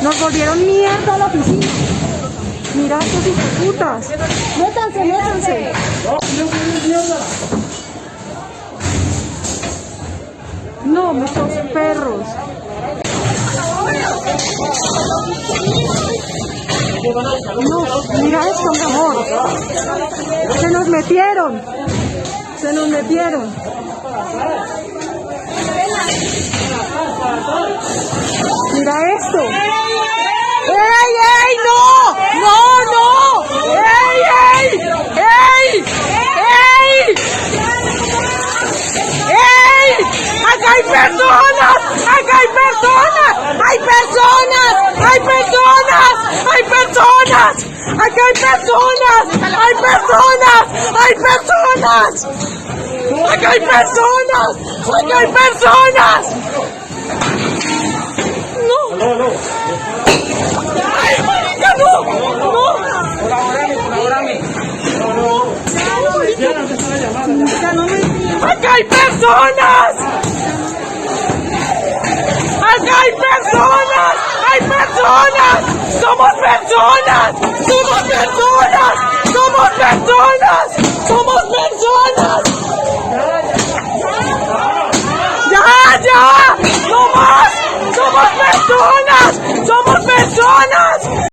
Nos volvieron mierda a la oficina. Mira estos hijos de putas. Métanse, métanse. No, estos perros. No, mira esto, mi amor. Se nos metieron. Se nos metieron. Mira esto. ¡Ey, ey! ¡No! ¡No, no! ¡Ey, ey! ¡Ey! ¡Ey! ¡Ey! ¡Acá hay personas! ¡Acá hay personas! ¡Hay personas! ¡Hay personas! ¡Hay personas! ¡Acá hay personas! ¡Hay personas! ¡Hay personas! ¡Acá hay personas! ¡Acá hay personas! ¡No! ¡Ay, marica, no! ¡No! ¡Acá hay personas! ¡Acá hay personas! ¡Hay personas! ¡Somos personas! ¡Somos personas! ¡Somos personas! ¡Somos personas!